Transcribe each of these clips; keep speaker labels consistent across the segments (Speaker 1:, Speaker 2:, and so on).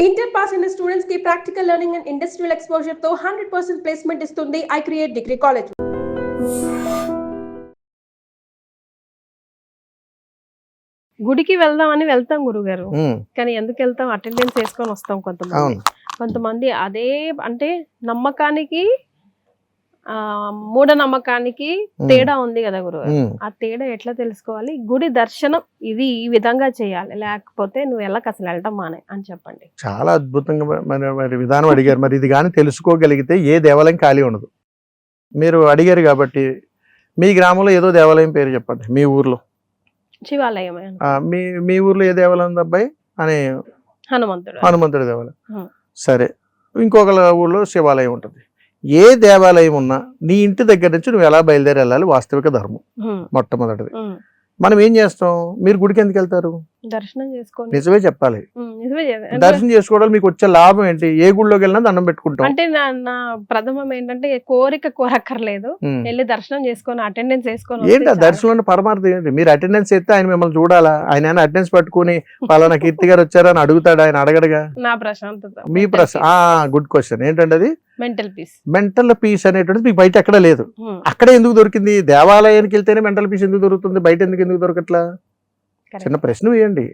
Speaker 1: Inter pass అయిన students కి practical learning and industrial exposure తో 100% ప్లేస్మెంట్ ఇస్తుంది ఐ క్రియేట్ డిగ్రీ కాలేజ్. గుడికి వెళ్దామని వెళ్తాం గురుగారు, కానీ ఎందుకు వెళ్తాం? అటెండెన్స్ వేసుకొని వస్తాం. కొంతమంది అదే అంటే నమ్మకానికి మూఢనమ్మకానికి తేడా ఉంది కదా గురుగారు. ఆ తేడా ఎట్లా తెలుసుకోవాలి? గుడి దర్శనం ఇది ఈ విధంగా చేయాలి, లేకపోతే నువ్వు అసలు వెళ్ళటం మానే అని చెప్పండి.
Speaker 2: చాలా అద్భుతంగా మరి విధానం అడిగారు. మరి ఇది కానీ తెలుసుకోగలిగితే ఏ దేవాలయం ఖాళీ ఉండదు. మీరు అడిగారు కాబట్టి మీ గ్రామంలో ఏదో దేవాలయం పేరు చెప్పండి. మీ ఊర్లో
Speaker 1: శివాలయం.
Speaker 2: మీ ఊర్లో ఏ దేవాలయం అబ్బాయి అని? హనుమంతుడి దేవాలయం. సరే, ఇంకొక ఊర్లో శివాలయం ఉంటుంది. ఏ దేవాలయం ఉన్నా నీ ఇంటి దగ్గర నుంచి నువ్వు ఎలా బయలుదేరి వెళ్ళాలి వాస్తవిక ధర్మం. మొట్టమొదటిది మనం ఏం చేస్తాం? మీరు గుడికి ఎందుకు వెళ్తారు?
Speaker 1: దర్శనం చేసుకోండి.
Speaker 2: నిజమే చెప్పాలి. దర్శనం చేసుకోవడం మీకు వచ్చే లాభం ఏంటి? ఏ గుడిలోకి వెళ్ళినా దండం పెట్టుకుంటాం.
Speaker 1: అంటే నా ప్రథమం ఏంటంటే కోరక్కర్లేదు, వెళ్ళి దర్శనం చేసుకొని అటెండెన్స్ వేసుకొని.
Speaker 2: ఏంటి ఆ దర్శనంలో పరమార్థం ఏంటి? మీరు అటెండెన్స్ ఎత్తే ఆయన మిమ్మల్ని చూడాలా? ఆయన అటెండెన్స్ పట్టుకుని పలానా కీర్తి గారు వచ్చారని అడుగుతాడు? ఆయన అడగడుగా.
Speaker 1: నా ప్రశాంతత.
Speaker 2: మీ గుడ్ క్వశ్చన్. ఏంటంటే అది మెంటల్ పీస్ అనేటువంటిది మీకు బయట ఎక్కడ లేదు. అక్కడే ఎందుకు దొరికింది? దేవాలయానికి వెళ్తేనే మెంటల్ పీస్ ఎందుకు దొరుకుతుంది, బయట ఎందుకు దొరకట్లా? చిన్న ప్రశ్న వేయండి.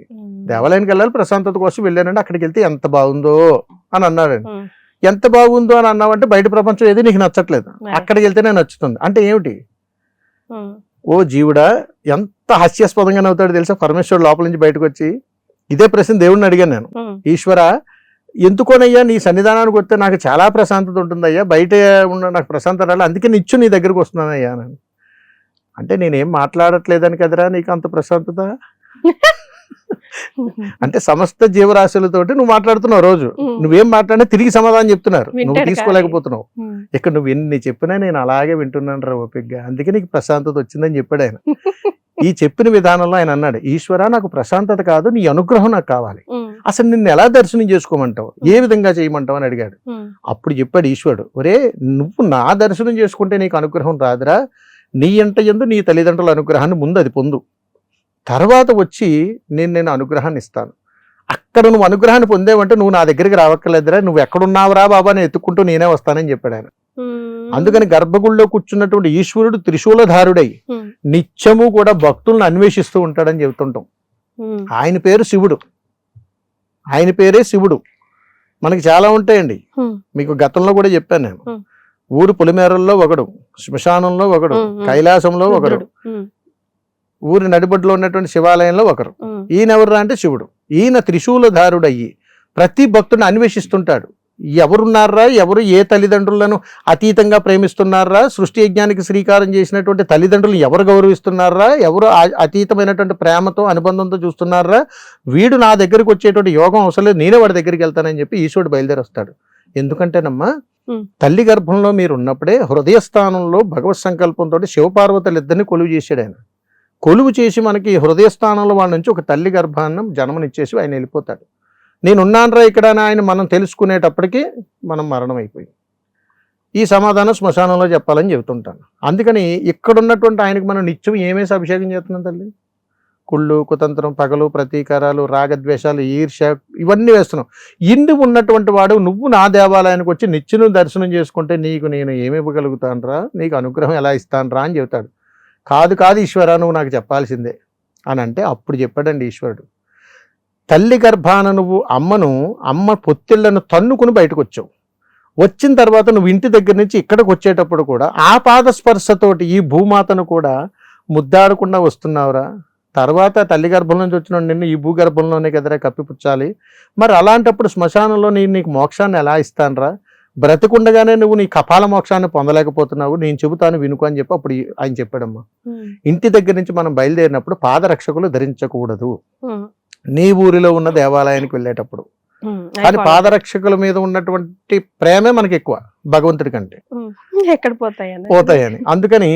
Speaker 2: దేవాలయానికి వెళ్ళాలి, ప్రశాంతత కోసం వెళ్ళానండి, అక్కడికి వెళ్తే ఎంత బాగుందో అని అన్నాడండి. ఎంత బాగుందో అని అన్నావంటే బయట ప్రపంచం ఏది నీకు నచ్చట్లేదు, అక్కడికి వెళ్తేనే నచ్చుతుంది అంటే ఏమిటి? ఓ జీవుడా, ఎంత హాస్యాస్పదంగా నవ్వుతాడు తెలుసా పరమేశ్వరుడు లోపల నుంచి బయటకు వచ్చి. ఇదే ప్రశ్న దేవుడిని అడిగాను నేను. ఈశ్వర, ఎందుకోనయ్యా నీ సన్నిధానానికి వస్తే నాకు చాలా ప్రశాంతత ఉంటుందయ్యా, బయట ఉన్న నాకు ప్రశాంతత రాలి, అందుకే నిత్యం నీ దగ్గరకు వస్తున్నానయ్యా అని. అంటే నేనేం మాట్లాడట్లేదని కదరా నీకు అంత ప్రశాంతత? అంటే సమస్త జీవరాశులతోటి నువ్వు మాట్లాడుతున్నావు. రోజు నువ్వేం మాట్లాడినా తిరిగి సమాధానం చెప్తున్నారు, నువ్వు తీసుకోలేకపోతున్నావు. ఇక్కడ నువ్వు ఎన్ని చెప్పినా నేను అలాగే వింటున్నాను రా ఓపికగా, అందుకే నీకు ప్రశాంతత వచ్చిందని చెప్పాడు ఆయన. ఈ చెప్పిన విధానంలో ఆయన అన్నాడు, ఈశ్వర నాకు ప్రశాంతత కాదు, నీ అనుగ్రహం నాకు కావాలి. అసలు నిన్ను ఎలా దర్శనం చేసుకోమంటావు, ఏ విధంగా చేయమంటావు అని అడిగాడు. అప్పుడు చెప్పాడు ఈశ్వరుడు, ఒరే నువ్వు నా దర్శనం చేసుకుంటే నీకు అనుగ్రహం రాదురా, నీ ఎంట యందు నీ తల్లిదండ్రుల అనుగ్రహాన్ని ముందు అది పొందు, తర్వాత వచ్చి నేను అనుగ్రహాన్ని ఇస్తాను. అక్కడ నువ్వు అనుగ్రహాన్ని పొందేవంటే నువ్వు నా దగ్గరికి రావక్కర్లేదురా, నువ్వు ఎక్కడున్నావురా బాబా అని ఎత్తుక్కుంటూ నేనే వస్తానని చెప్పాడు ఆయన. అందుకని గర్భగుడిలో కూర్చున్నటువంటి ఈశ్వరుడు త్రిశూలధారుడై నిత్యము కూడా భక్తులను అన్వేషిస్తూ ఉంటాడని చెబుతుంటాం. ఆయన పేరు శివుడు, ఆయన పేరే శివుడు. మనకి చాలా ఉంటాయండి, మీకు గతంలో కూడా చెప్పాను నేను. ఊరు పొలిమేరల్లో ఒకడు, శ్మశానంలో ఒకడు, కైలాసంలో ఒకడు, ఊరి నడిబొడ్లో ఉన్నటువంటి శివాలయంలో ఒకరు. ఈయన ఎవర్రా అంటే శివుడు. ఈయన త్రిశూలధారుడయ్యి ప్రతి భక్తుడిని అన్వేషిస్తుంటాడు. ఎవరున్నారా, ఎవరు ఏ తల్లిదండ్రులను అతీతంగా ప్రేమిస్తున్నారా, సృష్టి యజ్ఞానికి శ్రీకారం చేసినటువంటి తల్లిదండ్రులు ఎవరు గౌరవిస్తున్నారా, ఎవరు అతీతమైనటువంటి ప్రేమతో అనుబంధంతో చూస్తున్నారా, వీడు నా దగ్గరికి వచ్చేటువంటి యోగం అవసరం లేదు, నేనే వాడి దగ్గరికి వెళ్తానని చెప్పి ఈశ్వరుడు బయలుదేరి వస్తాడు. ఎందుకంటేనమ్మా, తల్లి గర్భంలో మీరు ఉన్నప్పుడే హృదయస్థానంలో భగవత్ సంకల్పంతో శివపార్వతులు ఇద్దరిని కొలువు చేశాడు ఆయన. కొలువు చేసి మనకి హృదయస్థానంలో వాళ్ళ నుంచి ఒక తల్లి గర్భాన్నం జన్మనిచ్చేసి ఆయన వెళ్ళిపోతాడు. నేనున్నానరా ఇక్కడ అని ఆయన మనం తెలుసుకునేటప్పటికీ మనం మరణం అయిపోయి. ఈ సమాధానం శ్మశానంలో చెప్పాలని చెబుతుంటాను. అందుకని ఇక్కడున్నటువంటి ఆయనకు మనం నిత్యం ఏమేసి అభిషేకం చేస్తున్నాం తల్లి? కుళ్ళు, కుతంత్రం, పగలు, ప్రతీకారాలు, రాగద్వేషాలు, ఈర్ష్య, ఇవన్నీ వేస్తున్నాం. ఇందు ఉన్నటువంటి వాడు నువ్వు నా దేవాలయానికి వచ్చి నిత్యం దర్శనం చేసుకుంటే నీకు నేను ఏమి ఇవ్వగలుగుతానరా, నీకు అనుగ్రహం ఎలా ఇస్తానరా అని చెబుతాడు. కాదు ఈశ్వర, నువ్వు నాకు చెప్పాల్సిందే అని అంటే అప్పుడు చెప్పాడండి ఈశ్వరుడు, తల్లి గర్భాన నువ్వు అమ్మ పొత్తిళ్లను తన్నుకుని బయటకు వచ్చావు. వచ్చిన తర్వాత నువ్వు ఇంటి దగ్గర నుంచి ఇక్కడికి వచ్చేటప్పుడు కూడా ఆ పాదస్పర్శతోటి ఈ భూమాతను కూడా ముద్దాడకుండా వస్తున్నావురా. తర్వాత తల్లి గర్భం నుంచి వచ్చిన నిన్ను ఈ భూగర్భంలోనే కదరా కప్పిపుచ్చాలి. మరి అలాంటప్పుడు శ్మశానంలో నీకు మోక్షాన్ని ఎలా ఇస్తానరా? బ్రతికుండగానే నువ్వు నీ కపాల మోక్షాన్ని పొందలేకపోతున్నావు, నేను చెబుతాను వినుకు అని చెప్పి అప్పుడు ఆయన చెప్పాడమ్మా. ఇంటి దగ్గర నుంచి మనం బయలుదేరినప్పుడు పాదరక్షకులు ధరించకూడదు నీ ఊరిలో ఉన్న దేవాలయానికి వెళ్ళేటప్పుడు. కానీ పాదరక్షకుల మీద ఉన్నటువంటి ప్రేమే మనకి ఎక్కువ భగవంతుడి కంటే.
Speaker 1: ఎక్కడ
Speaker 2: పోతాయని అందుకని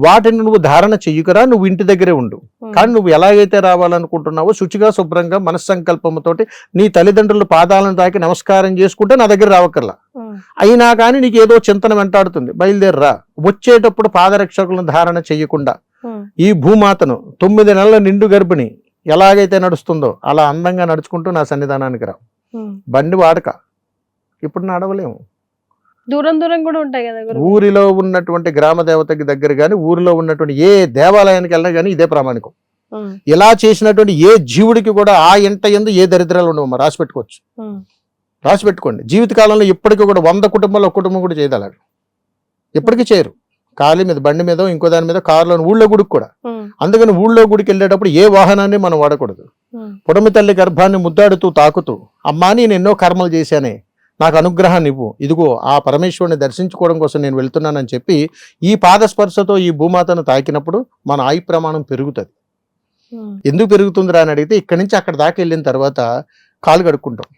Speaker 2: వాటిని నువ్వు ధారణ చెయ్యకురా, నువ్వు ఇంటి దగ్గరే ఉండు. కానీ నువ్వు ఎలాగైతే రావాలనుకుంటున్నావో శుచిగా శుభ్రంగా మనస్సంకల్పంతోటి నీ తల్లిదండ్రుల పాదాలను తాకి నమస్కారం చేసుకుంటే నా దగ్గర రావక్కర్లా. అయినా కానీ నీకు ఏదో చింతన వెంటాడుతుంది, బయలుదేరరా. వచ్చేటప్పుడు పాదరక్షకులను ధారణ చెయ్యకుండా ఈ భూమాతను 9 నెలల నిండు గర్భిణి ఎలాగైతే నడుస్తుందో అలా అందంగా నడుచుకుంటూ నా సన్నిధానానికి రా. బండి వాడక ఇప్పుడు నడవలేము.
Speaker 1: దూరం దూరం కూడా ఉంటాయి కదా గురువు.
Speaker 2: ఊరిలో ఉన్నటువంటి గ్రామ దేవతకి దగ్గర కానీ ఊరిలో ఉన్నటువంటి ఏ దేవాలయానికి వెళ్ళినా కానీ ఇదే ప్రామాణికం. ఇలా చేసినటువంటి ఏ జీవుడికి కూడా ఆ ఇంట యందు ఏ దరిద్రాలు ఉండవు. రాసి పెట్టుకోవచ్చు, రాసి పెట్టుకోండి. జీవితకాలంలో ఇప్పటికీ కూడా 100 కుటుంబాలు ఒక కుటుంబం కూడా చేయగలరు, ఇప్పటికీ చేయరు. కాలి మీద బండి మీద ఇంకో దాని మీద కారులో ఊళ్ళో గుడికి కూడా. అందుకని ఊళ్ళో గుడికి వెళ్ళేటప్పుడు ఏ వాహనాన్ని మనం వాడకూడదు. పుడమి తల్లి గర్భాన్ని ముద్దాడుతూ తాకుతూ, అమ్మా నేను ఎన్నో కర్మలు చేశానే, నాకు అనుగ్రహాన్ని ఇవ్వు, ఇదిగో ఆ పరమేశ్వరుని దర్శించుకోవడం కోసం నేను వెళ్తున్నానని చెప్పి ఈ పాదస్పర్శతో ఈ భూమాతను తాకినప్పుడు మన ఆయు ప్రమాణం పెరుగుతుంది. ఎందుకు పెరుగుతుందిరా అని అడిగితే ఇక్కడి నుంచి అక్కడ దాకా వెళ్ళిన తర్వాత కాలు కడుక్కుంటాం.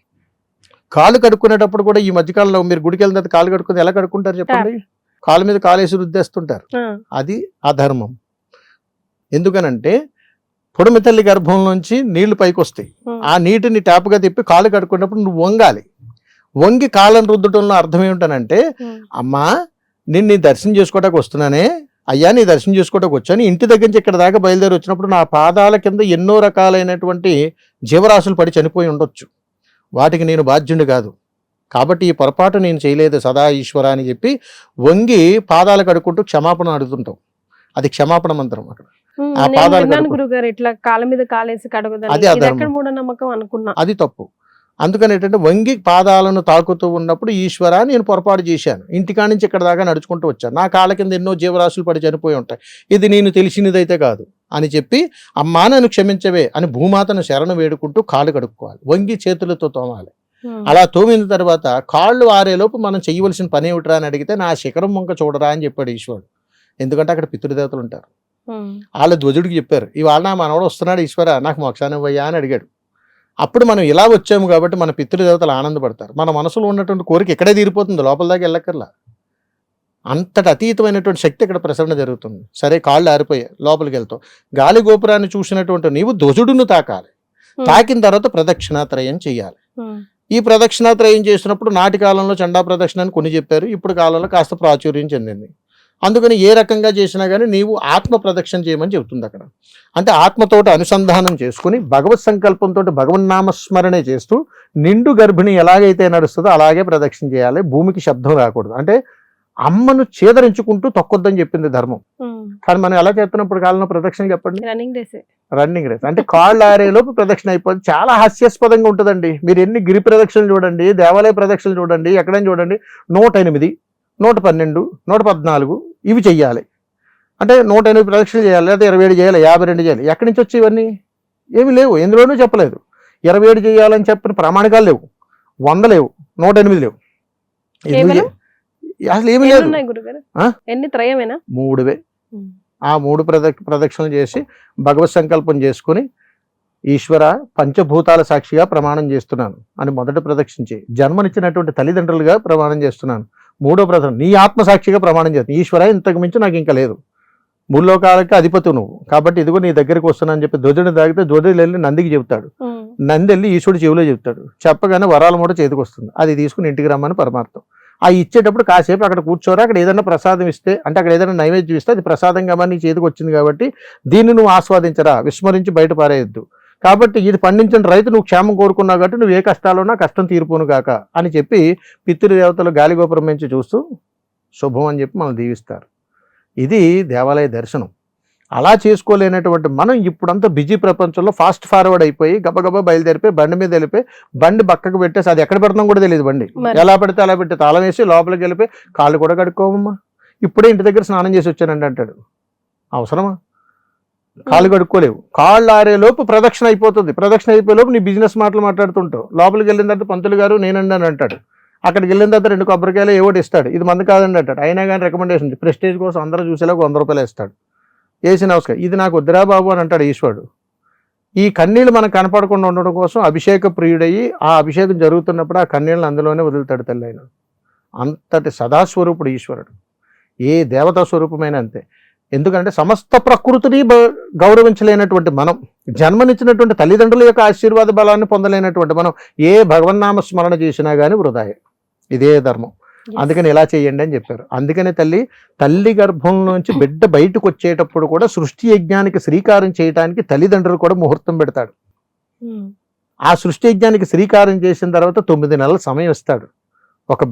Speaker 2: కాలు కడుక్కునేటప్పుడు కూడా ఈ మధ్యకాలంలో మీరు గుడికి వెళ్ళిన తర్వాత కాలు కడుక్కుని ఎలా కడుక్కుంటారు చెప్పండి? కాలు మీద కాలేసి రుద్దేస్తుంటారు. అది అధర్మం. ఎందుకనంటే పొడమి తల్లి గర్భం నుంచి నీళ్లు పైకి వస్తాయి. ఆ నీటిని ట్యాప్గా తిప్పి కాలు కడుక్కున్నప్పుడు నువ్వు వంగాలి. వంగి కాళ్ళను రుద్దటంలో అర్థం ఏమిటనంటే, అమ్మా నిన్ను దర్శనం చేసుకోవడానికి వస్తున్నానే, అయ్యా నీ దర్శనం చేసుకోవడానికి వచ్చాను, ఇంటి దగ్గర నుంచి ఇక్కడ దాకా బయలుదేరి వచ్చినప్పుడు నా పాదాల కింద ఎన్నో రకాలైనటువంటి జీవరాశులు పడి చనిపోయి ఉండొచ్చు, వాటికి నేను బాధ్యుని కాదు, కాబట్టి ఈ పొరపాటు నేను చేయలేదు సదా ఈశ్వర అని చెప్పి వంగి పాదాలు కడుక్కుంటూ క్షమాపణ అడుగుతుంటాం. అది క్షమాపణ మంత్రం. అక్కడ ఆ పాదాలు
Speaker 1: గురుగారు ఇట్లా కాళ్ళ మీద కాలేసి కడగదని,
Speaker 2: అది అధర్మం,
Speaker 1: మూఢనమ్మకం అనుకున్నా,
Speaker 2: అది తప్పు. అందుకని ఏంటంటే వంగి పాదాలను తాకుతూ ఉన్నప్పుడు ఈశ్వర నేను పొరపాటు చేశాను, ఇంటికా నుంచి ఇక్కడ దాకా నడుచుకుంటూ వచ్చాను, నా కాళ్ళ కింద ఎన్నో జీవరాశులు పడి చనిపోయి ఉంటాయి, ఇది నేను తెలిసినదైతే కాదు అని చెప్పి అమ్మా నన్ను క్షమించవే అని భూమాతను శరణు వేడుకుంటూ కాళ్ళు కడుక్కోవాలి, వంగి చేతులతో తోమాలి. అలా తోమిన తర్వాత కాళ్ళు ఆరేలోపు మనం చేయవలసిన పని ఏమిట్రా అని అడిగితే నా శిఖరం వంక చూడరా అని చెప్పాడు ఈశ్వరుడు. ఎందుకంటే అక్కడ పితృదేవతలు ఉంటారు. వాళ్ళ ధ్వజుడికి చెప్పారు, ఇవాళ నా మనవడు వస్తున్నాడు ఈశ్వర నాకు మోక్షాన్ని ఇవ్వయ్యా అని అడిగాడు. అప్పుడు మనం ఇలా వచ్చాము కాబట్టి మన పితృదేవతలు ఆనందపడతారు. మన మనసులో ఉన్నటువంటి కోరిక ఇక్కడే తీరిపోతుంది, లోపల దాకా వెళ్ళక్కర్లా. అంతటి అతీతమైనటువంటి శక్తి ఇక్కడ ప్రసరణ జరుగుతుంది. సరే కాళ్ళు ఆరిపోయాయి, లోపలికి వెళ్తావు, గాలి గోపురాన్ని చూసినటువంటి నీవు ధ్వజుడును తాకాలి, తాకిన తర్వాత ప్రదక్షిణాత్రయం చేయాలి. ఈ ప్రదక్షిణాత్రయం చేసినప్పుడు నాటి కాలంలో చండా ప్రదక్షిణ అని కొన్ని చెప్పారు, ఇప్పుడు కాలంలో కాస్త ప్రాచుర్యం చెందింది. అందుకని ఏ రకంగా చేసినా కానీ నీవు ఆత్మ ప్రదక్షిణ చేయమని చెబుతుంది అక్కడ. అంటే ఆత్మతోటి అనుసంధానం చేసుకుని భగవత్ సంకల్పంతో భగవన్నామస్మరణే చేస్తూ నిండు గర్భిణి ఎలాగైతే నడుస్తుందో అలాగే ప్రదక్షిణ చేయాలి. భూమికి శబ్దం రాకూడదు. అంటే అమ్మను చేదరించుకుంటూ తొక్కొద్దని చెప్పింది ధర్మం. కానీ మనం ఎలా చేస్తున్నప్పుడు కాలంలో ప్రదక్షిణ చెప్పండి, రన్నింగ్ రేస్. అంటే కాళ్ళు ఆరేలోపు ప్రదక్షిణ అయిపోతుంది. చాలా హాస్యాస్పదంగా ఉంటుందండి. మీరు ఎన్ని గిరి ప్రదక్షిణలు చూడండి, దేవాలయ ప్రదక్షిణలు చూడండి, ఎక్కడైనా చూడండి, 108, 112, 114 ఇవి చెయ్యాలి. అంటే 108 ప్రదక్షిణలు చేయాలి, లేదా 27 చేయాలి, 52 చేయాలి. ఎక్కడి నుంచి వచ్చి ఇవన్నీ ఏమి లేవు, ఎందులోనూ చెప్పలేదు. 27 చేయాలని చెప్పిన ప్రామాణికాలు లేవు, 100 లేవు, 108 లేవు, అసలు ఏమి లేదు. 3 ఆ 3 ప్రదక్షిణలు చేసి భగవత్ సంకల్పం చేసుకుని ఈశ్వర పంచభూతాల సాక్షిగా ప్రమాణం చేస్తున్నాను అని మొదట ప్రదక్షించి, జన్మనిచ్చినటువంటి తల్లిదండ్రులుగా ప్రమాణం చేస్తున్నాను. 3వ ప్రదక్షిణ నీ ఆత్మసాక్షిగా ప్రమాణం చేస్తున్నాను. ఈశ్వర ఇంతకు మించి నాకు ఇంకా లేదు, 3 లోకాలకి అధిపతి నువ్వు, కాబట్టి ఇదిగో నీ దగ్గరికి వస్తున్నా అని చెప్పి ధ్వజుడిని తాగితే ధ్వజుడు వెళ్ళి నందికి చెబుతాడు, నంది వెళ్ళి ఈశ్వరుడు చెవిలో చెబుతాడు, చెప్పగానే వరాల మూట చేతికి వస్తుంది. అది తీసుకుని ఇంటికి రమ్మని పరమార్థం. ఆ ఇచ్చేటప్పుడు కాసేపు అక్కడ కూర్చోరా, అక్కడ ఏదైనా ప్రసాదం ఇస్తే, అంటే అక్కడ ఏదైనా నైవేద్యం ఇస్తే అది ప్రసాదంగా నీ చేతికి వచ్చింది కాబట్టి దీన్ని నువ్వు ఆస్వాదించరా, విస్మరించి బయట పారేయద్దు. కాబట్టి ఇది పండించిన రైతు నువ్వు క్షేమం కోరుకున్నావు కాబట్టి నువ్వు ఏ కష్టాలున్నా కష్టం తీరిపోను గాక అని చెప్పి పితృదేవతలు గాలిగోపురం నుంచి చూస్తూ శుభం అని చెప్పి మనం దీవిస్తారు. ఇది దేవాలయ దర్శనం. అలా చేసుకోలేనటువంటి మనం ఇప్పుడంతా బిజీ ప్రపంచంలో ఫాస్ట్ ఫార్వర్డ్ అయిపోయి గబగబా బయలుదేరిపోయి బండి మీద వెళ్ళిపోయి బండి పక్కకు పెట్టేసి అది ఎక్కడ పెడతాం కూడా తెలియదు. బండి ఎలా పెడితే అలా పెట్టి తాళం వేసి లోపలికి వెళ్ళిపోయి కాళ్ళు కూడా కడుక్కోవమ్మా, ఇప్పుడే ఇంటి దగ్గర స్నానం చేసి వచ్చానండి అంటాడు. అవసరమా? కాళ్ళు కడుక్కోలేవు. కాళ్ళు ఆరేలోపు ప్రదక్షిణ అయిపోతుంది. ప్రదక్షిణ అయిపోయేలోపు నీ బిజినెస్ మాటలు మాట్లాడుతుంటావు. లోపలికి వెళ్ళిన తర్వాత పంతులు గారు నేనండి అని అంటాడు. అక్కడికి వెళ్ళిన తర్వాత 2 కొబ్బరికాయలు ఏవోటి ఇస్తాడు, ఇది మంది కాదండి అంటాడు. అయినా కానీ రికమెండేషన్ ప్రెస్టేజ్ కోసం అందరూ చూసేలాగా 100 రూపాయలు ఇస్తాడు. వేసి నమస్కారం, ఇది నాకు వద్దురా బాబు అని అంటాడు ఈశ్వరుడు. ఈ కన్నీళ్ళు మనకు కనపడకుండా ఉండడం కోసం అభిషేక ప్రియుడయ్యి ఆ అభిషేకం జరుగుతున్నప్పుడు ఆ కన్నీళ్ళని అందులోనే వదులుతాడు తల్లి అయిన. అంతటి సదాస్వరూపుడు ఈశ్వరుడు. ఏ దేవతా స్వరూపమైన అంతే. ఎందుకంటే సమస్త ప్రకృతిని గౌరవించలేనటువంటి మనం, జన్మనిచ్చినటువంటి తల్లిదండ్రుల యొక్క ఆశీర్వాద బలాన్ని పొందలేనటువంటి మనం ఏ భగవన్నామ స్మరణ చేసినా కానీ వృధాయే. ఇదే ధర్మం. అందుకని ఇలా చేయండి అని చెప్పారు. అందుకనే తల్లి గర్భంలోంచి బిడ్డ బయటకు వచ్చేటప్పుడు కూడా సృష్టి యజ్ఞానికి శ్రీకారం చేయడానికి తల్లిదండ్రులు కూడా ముహూర్తం పెడతాడు. ఆ సృష్టి యజ్ఞానికి శ్రీకారం చేసిన తర్వాత 9 నెలల సమయం ఇస్తాడు. ఒక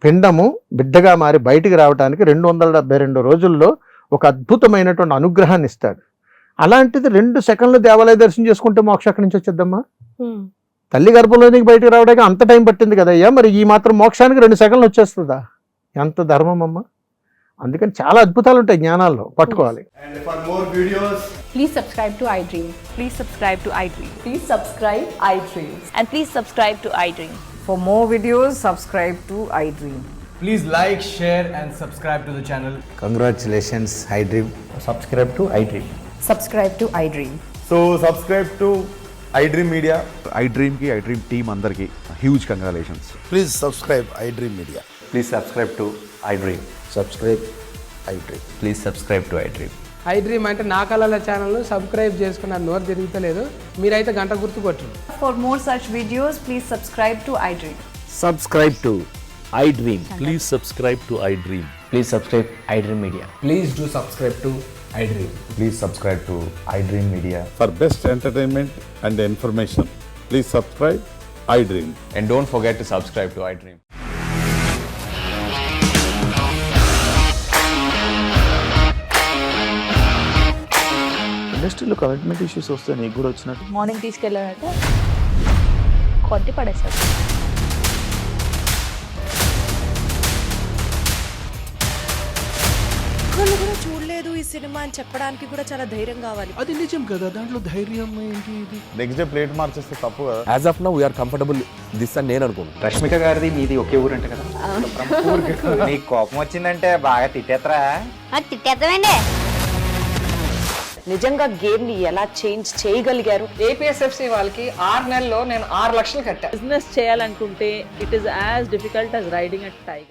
Speaker 2: పిండము బిడ్డగా మారి బయటికి రావడానికి 272 రోజుల్లో ఒక అద్భుతమైనటువంటి అనుగ్రహాన్ని ఇస్తాడు. అలాంటిది 2 సెకండ్లు దేవాలయ దర్శనం చేసుకుంటే మోక్షం ఎక్కడి నుంచి వచ్చేద్దమ్మా? తల్లి గర్భంలోనికి బయటికి రావడానికి అంత టైం పట్టింది కదయ్యా, మరి ఈ మాత్రం మోక్షానికి 2 సెకండ్లు వచ్చేస్తుందా? ఎంత ధర్మం అమ్మా! అందుకని చాలా అద్భుతాలు ఉంటాయి జ్ఞానాల్లో, పట్టుకోవాలి.
Speaker 3: And for more videos,
Speaker 4: Please subscribe to iDream. Please subscribe to iDream.
Speaker 5: Please subscribe iDream.
Speaker 4: And please subscribe to iDream.
Speaker 5: For more videos, subscribe to iDream.
Speaker 3: please like, share and subscribe to the channel.
Speaker 6: Congratulations, iDream. Subscribe to iDream.
Speaker 5: Subscribe to iDream.
Speaker 7: So subscribe to iDream Media.
Speaker 8: iDream team అందరికి huge congratulations.
Speaker 6: Please subscribe iDream Media.
Speaker 7: Please subscribe to iDream.
Speaker 6: Subscribe iDream.
Speaker 7: Please subscribe to iDream.
Speaker 9: iDream అంటే నా కళల ఛానల్ను subscribe చేసుకున్న నోరు తిరుగుతలేదు, మీరైతే గంట గుర్తు కొట్టండి.
Speaker 5: For more such videos, please subscribe to iDream.
Speaker 10: Subscribe to iDream.
Speaker 8: Please subscribe to iDream.
Speaker 6: Please subscribe iDream Media.
Speaker 3: Please do subscribe to iDream.
Speaker 7: Please subscribe to iDream Media.
Speaker 11: For best entertainment and information, please subscribe iDream.
Speaker 7: And don't forget to subscribe to iDream.
Speaker 10: ఇండస్ట్రీలో commitment issues వస్తే నీకు కూడా వచ్చినట్టు.
Speaker 4: Morning తీసుకెళ్ళారంటే కొట్టి పడేశారు.
Speaker 5: ఒక్కళ్ళు కూడా చూడలేదు ఈ సినిమా అని చెప్పడానికి కూడా చాలా ధైర్యం కావాలి.
Speaker 10: అది నిజం కదా, దాంట్లో ధైర్యం ఏంటి? ఇది
Speaker 7: నెక్స్ట్ డే ప్లేట్ మార్చేస్తే తప్పు కదా.
Speaker 10: As of now we are comfortable this అని నేను అనుకుంటున్నాను.
Speaker 6: రష్మిక గారిది మీది ఒకే ఊరు అంటే కదా? నీకు కోపం వచ్చిందంటే బాగా తిట్టేత్తరా?
Speaker 4: తిట్టేద్దామండి.
Speaker 5: నిజంగా గేమ్ ని ఎలా చేంజ్ చేయగలిగారు?
Speaker 9: APSFC వాళ్ళకి 6 నెలల్లో నేను 6 లక్షలు కట్టా.
Speaker 4: బిజినెస్ చేయాలనుకుంటే it is as difficult as riding a tiger.